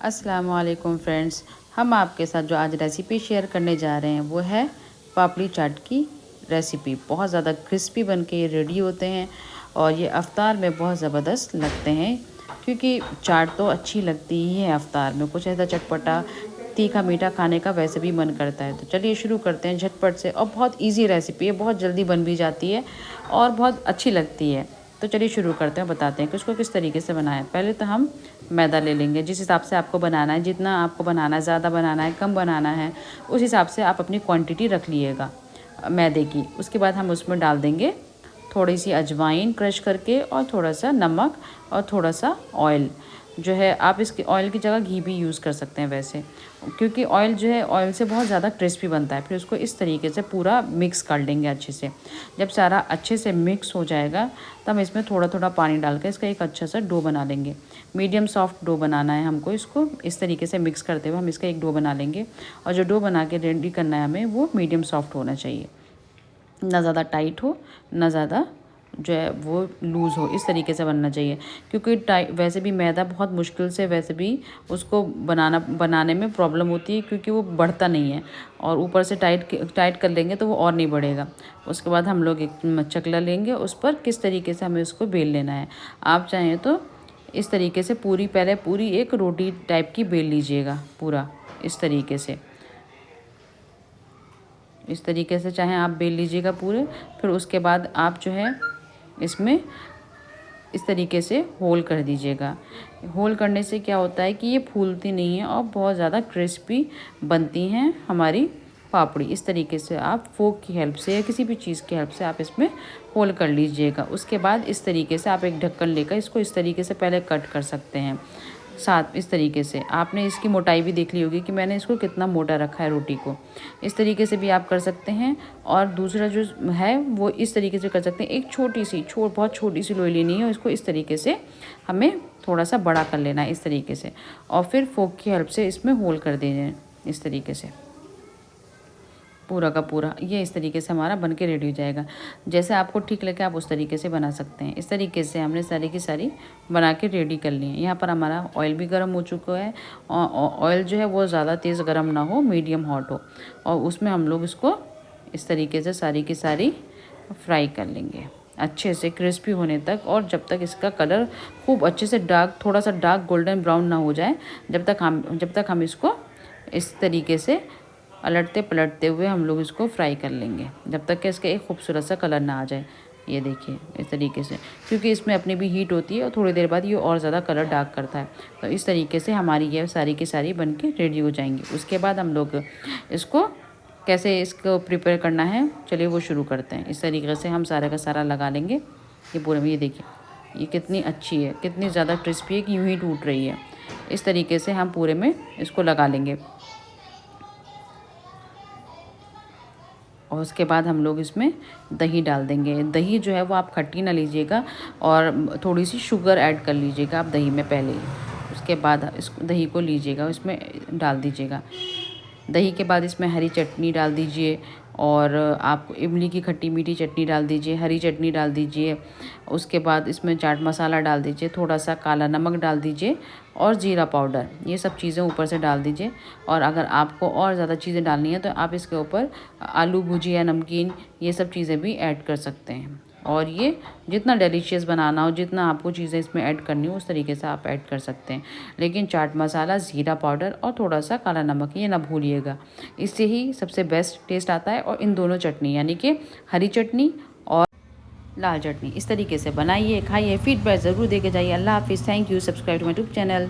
अस्सलाम वालेकुम फ्रेंड्स, हम आपके साथ जो आज रेसिपी शेयर करने जा रहे हैं वो है पापड़ी चाट की रेसिपी। बहुत ज़्यादा क्रिस्पी बन के ये रेडी होते हैं और ये अफ्तार में बहुत ज़बरदस्त लगते हैं, क्योंकि चाट तो अच्छी लगती ही है अफ्तार में। कुछ ऐसा चटपटा तीखा मीठा खाने का वैसे भी मन करता है। तो चलिए शुरू करते हैं झटपट से, और बहुत ईजी रेसिपी है, बहुत जल्दी बन भी जाती है और बहुत अच्छी लगती है। तो चलिए शुरू करते हैं, बताते हैं कि उसको किस तरीके से बनाएं। पहले तो हम मैदा ले लेंगे, जिस हिसाब से आपको बनाना है, जितना आपको बनाना है, ज़्यादा बनाना है, कम बनाना है, उस हिसाब से आप अपनी क्वांटिटी रख लिएगा मैदे की। उसके बाद हम उसमें डाल देंगे थोड़ी सी अजवाइन क्रश करके, और थोड़ा सा नमक, और थोड़ा सा ऑयल जो है। आप इसकी ऑयल की जगह घी भी यूज़ कर सकते हैं वैसे, क्योंकि ऑयल जो है, ऑयल से बहुत ज़्यादा क्रिस्पी बनता है। फिर उसको इस तरीके से पूरा मिक्स कर लेंगे अच्छे से। जब सारा अच्छे से मिक्स हो जाएगा तब इसमें थोड़ा थोड़ा पानी डाल कर इसका एक अच्छा सा डो बना लेंगे। मीडियम सॉफ्ट डो बनाना है हमको। इसको इस तरीके से मिक्स करते हुए हम इसका एक डो बना लेंगे, और जो डो बना के रेडी करना है हमें, वो मीडियम सॉफ्ट होना चाहिए, ना ज़्यादा टाइट हो, ना ज़्यादा जो है वो लूज़ हो। इस तरीके से बनना चाहिए, क्योंकि वैसे भी मैदा बहुत मुश्किल से, वैसे भी उसको बनाने में प्रॉब्लम होती है, क्योंकि वो बढ़ता नहीं है, और ऊपर से टाइट कर लेंगे तो वो और नहीं बढ़ेगा। उसके बाद हम लोग एक चकला लेंगे, उस पर किस तरीके से हमें उसको बेल लेना है। आप चाहें तो इस तरीके से पहले पूरी एक रोटी टाइप की बेल लीजिएगा, पूरा इस तरीके से। इस तरीके से चाहे आप बेल लीजिएगा पूरे। फिर उसके बाद आप जो है इसमें इस तरीके से होल कर दीजिएगा। होल करने से क्या होता है कि ये फूलती नहीं है और बहुत ज़्यादा क्रिस्पी बनती हैं हमारी पापड़ी। इस तरीके से आप फोक की हेल्प से या किसी भी चीज़ की हेल्प से आप इसमें होल कर लीजिएगा। उसके बाद इस तरीके से आप एक ढक्कन लेकर इसको इस तरीके से पहले कट कर सकते हैं। साथ इस तरीके से आपने इसकी मोटाई भी देख ली होगी कि मैंने इसको कितना मोटा रखा है रोटी को। इस तरीके से भी आप कर सकते हैं। और दूसरा जो है वो इस तरीके से कर सकते हैं। एक छोटी सी बहुत छोटी सी लोई लेनी है, इसको इस तरीके से हमें थोड़ा सा बड़ा कर लेना है इस तरीके से, और फिर फोक की हेल्प से इसमें होल कर देना है इस तरीके से पूरा का पूरा। ये इस तरीके से हमारा बन के रेडी हो जाएगा। जैसे आपको ठीक लगे आप उस तरीके से बना सकते हैं। इस तरीके से हमने सारी की सारी बना के रेडी कर ली है। यहाँ पर हमारा ऑयल भी गर्म हो चुका है। ऑयल जो है वो ज़्यादा तेज़ गर्म ना हो, मीडियम हॉट हो, और उसमें हम लोग इसको इस तरीके से सारी की सारी फ्राई कर लेंगे अच्छे से क्रिस्पी होने तक। और जब तक इसका कलर खूब अच्छे से थोड़ा सा डार्क गोल्डन ब्राउन ना हो जाए, जब तक हम इसको इस तरीके से अलटते पलटते हुए हम लोग इसको फ्राई कर लेंगे, जब तक कि इसका एक खूबसूरत सा कलर ना आ जाए। ये देखिए इस तरीके से, क्योंकि इसमें अपनी भी हीट होती है और थोड़ी देर बाद ये और ज़्यादा कलर डार्क करता है। तो इस तरीके से हमारी ये सारी की सारी बन के रेडी हो जाएंगी। उसके बाद हम लोग इसको कैसे इसको प्रिपेयर करना है, चलिए वो शुरू करते हैं। इस तरीके से हम सारा का सारा लगा लेंगे ये पूरे में। ये देखिए ये कितनी अच्छी है, कितनी ज़्यादा क्रिस्पी है कि यूँ ही टूट रही है। इस तरीके से हम पूरे में इसको लगा लेंगे। और उसके बाद हम लोग इसमें दही डाल देंगे। दही जो है वो आप खट्टी ना लीजिएगा, और थोड़ी सी शुगर ऐड कर लीजिएगा आप दही में पहले ही। उसके बाद इस दही को लीजिएगा, इसमें डाल दीजिएगा। दही के बाद इसमें हरी चटनी डाल दीजिए, और आप इमली की खट्टी मीठी चटनी डाल दीजिए, हरी चटनी डाल दीजिए। उसके बाद इसमें चाट मसाला डाल दीजिए, थोड़ा सा काला नमक डाल दीजिए, और जीरा पाउडर। ये सब चीज़ें ऊपर से डाल दीजिए। और अगर आपको और ज़्यादा चीज़ें डालनी है तो आप इसके ऊपर आलू भुजिया, नमकीन, ये सब चीज़ें भी ऐड कर सकते हैं। और ये जितना डिलीशियस बनाना हो, जितना आपको चीज़ें इसमें ऐड करनी हो, उस तरीके से आप ऐड कर सकते हैं। लेकिन चाट मसाला, ज़ीरा पाउडर और थोड़ा सा काला नमक ये ना भूलिएगा, इससे ही सबसे बेस्ट टेस्ट आता है। और इन दोनों चटनी यानी कि हरी चटनी और लाल चटनी, इस तरीके से बनाइए, खाइए, फीडबैक ज़रूर देके जाइए। अल्लाह हाफिज़, thank you, subscribe to my YouTube channel.